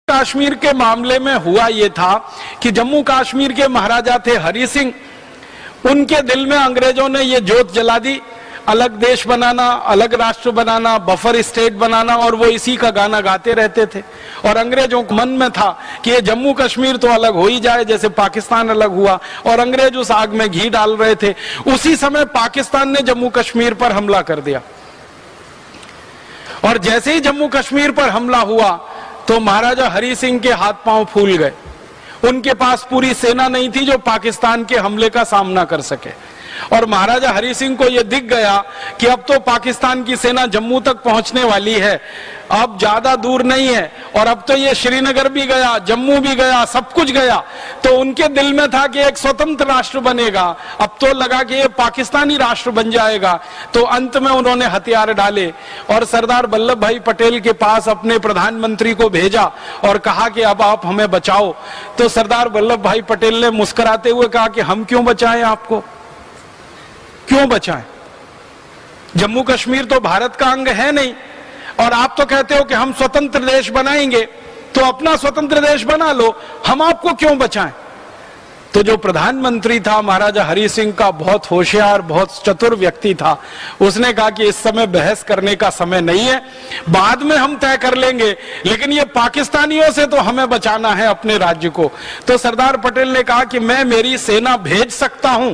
कश्मीर के मामले में हुआ यह था कि जम्मू कश्मीर के महाराजा थे हरि सिंह, उनके दिल में अंग्रेजों ने यह जोत जला दी, अलग देश बनाना, अलग राष्ट्र बनाना, बफर स्टेट बनाना, और वो इसी का गाना गाते रहते थे। और अंग्रेजों के मन में था कि ये जम्मू कश्मीर तो अलग हो ही जाए जैसे पाकिस्तान अलग हुआ, और अंग्रेज उस आग में घी डाल रहे थे। उसी समय पाकिस्तान ने जम्मू कश्मीर पर हमला कर दिया, और जैसे ही जम्मू कश्मीर पर हमला हुआ तो महाराजा हरि सिंह के हाथ पांव फूल गए। उनके पास पूरी सेना नहीं थी जो पाकिस्तान के हमले का सामना कर सके, और महाराजा हरि सिंह को यह दिख गया कि अब तो पाकिस्तान की सेना जम्मू तक पहुंचने वाली है, अब ज्यादा दूर नहीं है, और अब तो ये श्रीनगर भी गया, जम्मू भी गया, सब कुछ गया। तो उनके दिल में था कि एक स्वतंत्र राष्ट्र बनेगा, अब तो लगा कि ये पाकिस्तानी राष्ट्र बन जाएगा। तो अंत में उन्होंने हथियार डाले और सरदार वल्लभ भाई पटेल के पास अपने प्रधानमंत्री को भेजा और कहा कि अब आप हमें बचाओ। तो सरदार वल्लभ भाई पटेल ने मुस्कुराते हुए कहा कि हम क्यों बचाएं आपको, क्यों बचाएं? जम्मू कश्मीर तो भारत का अंग है नहीं, और आप तो कहते हो कि हम स्वतंत्र देश बनाएंगे, तो अपना स्वतंत्र देश बना लो, हम आपको क्यों बचाएं? तो जो प्रधानमंत्री था महाराजा हरि सिंह का, बहुत होशियार, बहुत चतुर व्यक्ति था, उसने कहा कि इस समय बहस करने का समय नहीं है, बाद में हम तय कर लेंगे, लेकिन ये पाकिस्तानियों से तो हमें बचाना है अपने राज्य को। तो सरदार पटेल ने कहा कि मैं मेरी सेना भेज सकता हूं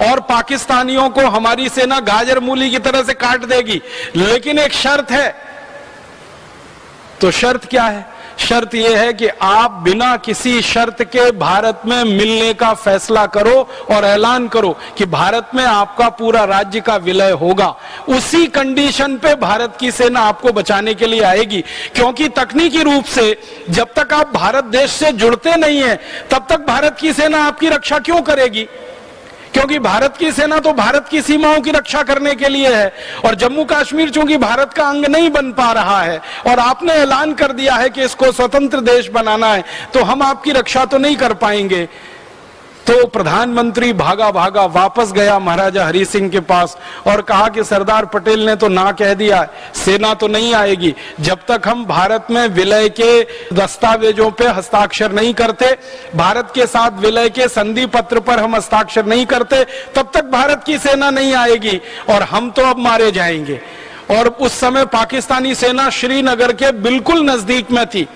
और पाकिस्तानियों को हमारी सेना गाजर मूली की तरह से काट देगी, लेकिन एक शर्त है। तो शर्त क्या है? शर्त यह है कि आप बिना किसी शर्त के भारत में मिलने का फैसला करो और ऐलान करो कि भारत में आपका पूरा राज्य का विलय होगा। उसी कंडीशन पे भारत की सेना आपको बचाने के लिए आएगी, क्योंकि तकनीकी रूप से जब तक आप भारत देश से जुड़ते नहीं हैं तब तक भारत की सेना आपकी रक्षा क्यों करेगी? क्योंकि भारत की सेना तो भारत की सीमाओं की रक्षा करने के लिए है, और जम्मू कश्मीर चूंकि भारत का अंग नहीं बन पा रहा है और आपने ऐलान कर दिया है कि इसको स्वतंत्र देश बनाना है, तो हम आपकी रक्षा तो नहीं कर पाएंगे। तो प्रधानमंत्री भागा भागा वापस गया महाराजा हरि सिंह के पास और कहा कि सरदार पटेल ने तो ना कह दिया, सेना तो नहीं आएगी जब तक हम भारत में विलय के दस्तावेजों पे हस्ताक्षर नहीं करते, भारत के साथ विलय के संधि पत्र पर हम हस्ताक्षर नहीं करते, तब तक भारत की सेना नहीं आएगी और हम तो अब मारे जाएंगे। और उस समय पाकिस्तानी सेना श्रीनगर के बिल्कुल नजदीक में थी,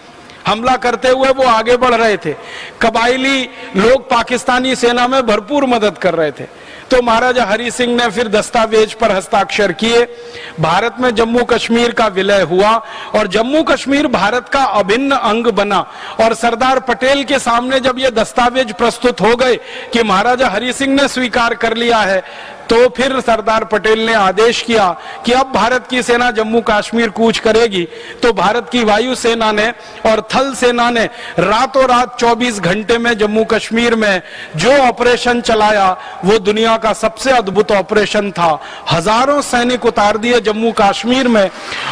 हमला करते हुए वो आगे बढ़ रहे थे। कबायली लोग पाकिस्तानी सेना में भरपूर मदद कर रहे थे। तो महाराजा हरि सिंह ने फिर दस्तावेज पर हस्ताक्षर किए, भारत में जम्मू कश्मीर का विलय हुआ और जम्मू कश्मीर भारत का अभिन्न अंग बना। और सरदार पटेल के सामने जब ये दस्तावेज प्रस्तुत हो गए कि महाराजा हरि सिंह ने स्वीकार कर लिया है, तो फिर सरदार पटेल ने आदेश किया कि अब भारत की सेना जम्मू कश्मीर कूच करेगी। तो भारत की वायु सेना ने और थल सेना ने रातों रात 24 घंटे में जम्मू कश्मीर में जो ऑपरेशन चलाया वो दुनिया का सबसे अद्भुत ऑपरेशन था। हजारों सैनिक उतार दिए जम्मू कश्मीर में,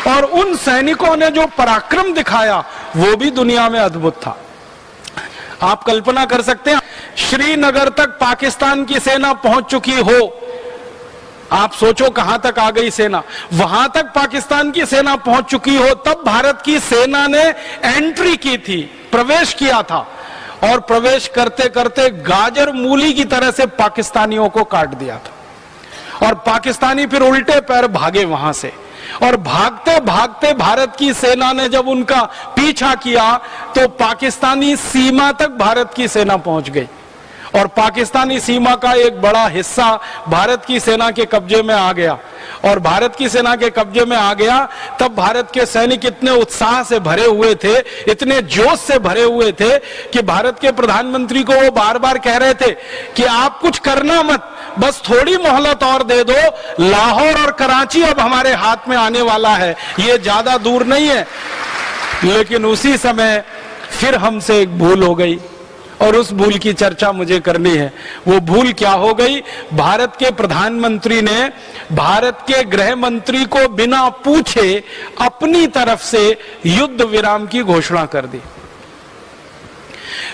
और उन सैनिकों ने जो पराक्रम दिखाया वो भी दुनिया में अद्भुत था। आप कल्पना कर सकते हैं, श्रीनगर तक पाकिस्तान की सेना पहुंच चुकी हो, आप सोचो कहां तक आ गई सेना, वहां तक पाकिस्तान की सेना पहुंच चुकी हो, तब भारत की सेना ने एंट्री की थी, प्रवेश किया था, और प्रवेश करते करते गाजर मूली की तरह से पाकिस्तानियों को काट दिया था। और पाकिस्तानी फिर उल्टे पैर भागे वहां से, और भागते भागते भारत की सेना ने जब उनका पीछा किया तो पाकिस्तानी सीमा तक भारत की सेना पहुंच गई, और पाकिस्तानी सीमा का एक बड़ा हिस्सा भारत की सेना के कब्जे में आ गया। और भारत की सेना के कब्जे में आ गया तब भारत के सैनिक इतने उत्साह से भरे हुए थे, इतने जोश से भरे हुए थे कि भारत के प्रधानमंत्री को वो बार बार कह रहे थे कि आप कुछ करना मत, बस थोड़ी मोहलत और दे दो, लाहौर और कराची अब हमारे हाथ में आने वाला है, ये ज्यादा दूर नहीं है। लेकिन उसी समय फिर हमसे एक भूल हो गई, और उस भूल की चर्चा मुझे करनी है। वो भूल क्या हो गई? भारत के प्रधानमंत्री ने भारत के गृह मंत्री को बिना पूछे अपनी तरफ से युद्ध विराम की घोषणा कर दी।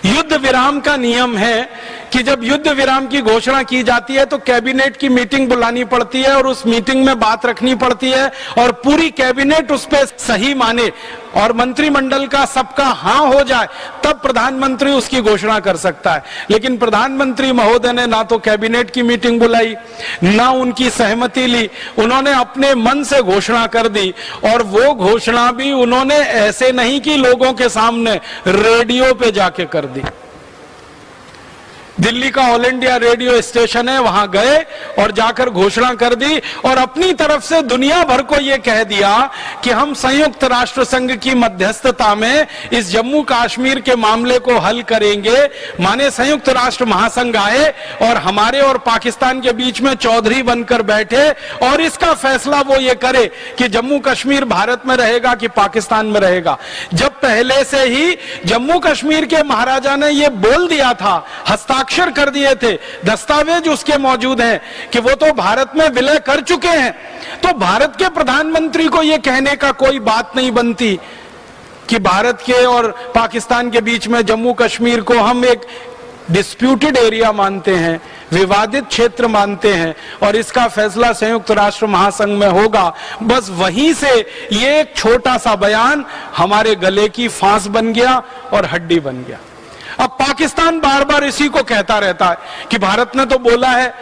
युद्ध विराम का नियम है कि जब युद्ध विराम की घोषणा की जाती है तो कैबिनेट की मीटिंग बुलानी पड़ती है और उस मीटिंग में बात रखनी पड़ती है और पूरी कैबिनेट उस पर सही माने और मंत्रिमंडल का सबका हां हो जाए, तब प्रधानमंत्री उसकी घोषणा कर सकता है। लेकिन प्रधानमंत्री महोदय ने ना तो कैबिनेट की मीटिंग बुलाई, ना उनकी सहमति ली, उन्होंने अपने मन से घोषणा कर दी। और वो घोषणा भी उन्होंने ऐसे नहीं कि लोगों के सामने, रेडियो पे जाके कर दी। दिल्ली का ऑल इंडिया रेडियो स्टेशन है, वहां गए और जाकर घोषणा कर दी और अपनी तरफ से दुनिया भर को यह कह दिया कि हम संयुक्त राष्ट्र संघ की मध्यस्थता में इस जम्मू कश्मीर के मामले को हल करेंगे। माने संयुक्त राष्ट्र महासंघ आए और हमारे और पाकिस्तान के बीच में चौधरी बनकर बैठे और इसका फैसला वो ये करे कि जम्मू कश्मीर भारत में रहेगा कि पाकिस्तान में रहेगा। जब पहले से ही जम्मू कश्मीर के महाराजा ने ये बोल दिया था, हस्ताक्षर कर दिए थे, दस्तावेज उसके मौजूद हैं कि वो तो भारत में विलय कर चुके हैं, तो भारत के प्रधानमंत्री को यह कहने का कोई बात नहीं बनती कि भारत के और पाकिस्तान के बीच में जम्मू कश्मीर को हम एक डिस्प्यूटेड एरिया मानते हैं, विवादित क्षेत्र मानते हैं और इसका फैसला संयुक्त राष्ट्र महासंघ में होगा। बस वहीं से ये एक छोटा सा बयान हमारे गले की फांस बन गया और हड्डी बन गया। अब पाकिस्तान बार बार इसी को कहता रहता है कि भारत ने तो बोला है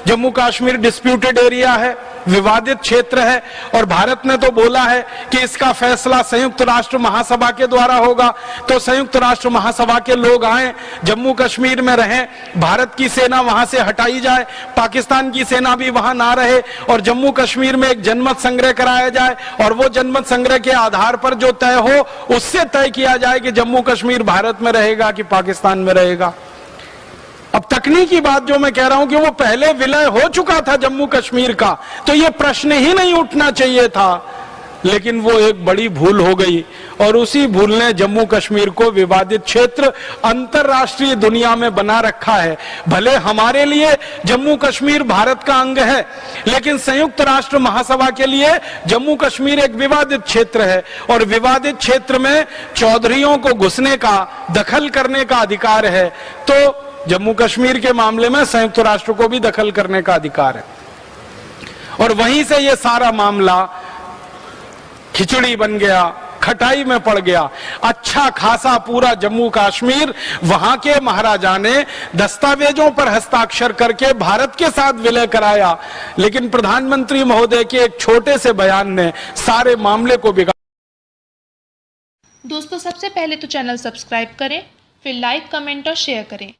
जम्मू कश्मीर डिस्प्यूटेड एरिया है, विवादित क्षेत्र है, और भारत ने तो बोला है कि इसका फैसला संयुक्त राष्ट्र महासभा के द्वारा होगा। तो संयुक्त राष्ट्र महासभा के लोग आए, जम्मू कश्मीर में रहें, भारत की सेना वहां से हटाई जाए, पाकिस्तान की सेना भी वहां ना रहे और जम्मू कश्मीर में एक जनमत संग्रह कराया जाए और वो जनमत संग्रह के आधार पर जो तय हो उससे तय किया जाए कि जम्मू कश्मीर भारत में रहेगा कि पाकिस्तान में रहेगा। अब तकनीकी बात जो मैं कह रहा हूं कि वो पहले विलय हो चुका था जम्मू कश्मीर का, तो ये प्रश्न ही नहीं उठना चाहिए था, लेकिन वो एक बड़ी भूल हो गई और उसी भूल ने जम्मू कश्मीर को विवादित क्षेत्र अंतरराष्ट्रीय दुनिया में बना रखा है। भले हमारे लिए जम्मू कश्मीर भारत का अंग है, लेकिन संयुक्त राष्ट्र महासभा के लिए जम्मू कश्मीर एक विवादित क्षेत्र है और विवादित क्षेत्र में चौधरियों को घुसने का, दखल करने का अधिकार है। तो जम्मू कश्मीर के मामले में संयुक्त राष्ट्र को भी दखल करने का अधिकार है और वहीं से ये सारा मामला खिचड़ी बन गया, खटाई में पड़ गया। अच्छा खासा पूरा जम्मू कश्मीर वहां के महाराजा ने दस्तावेजों पर हस्ताक्षर करके भारत के साथ विलय कराया, लेकिन प्रधानमंत्री महोदय के एक छोटे से बयान ने सारे मामले को बिगाड़। दोस्तों, सबसे पहले तो चैनल सब्सक्राइब करें, फिर लाइक, कमेंट और शेयर करें।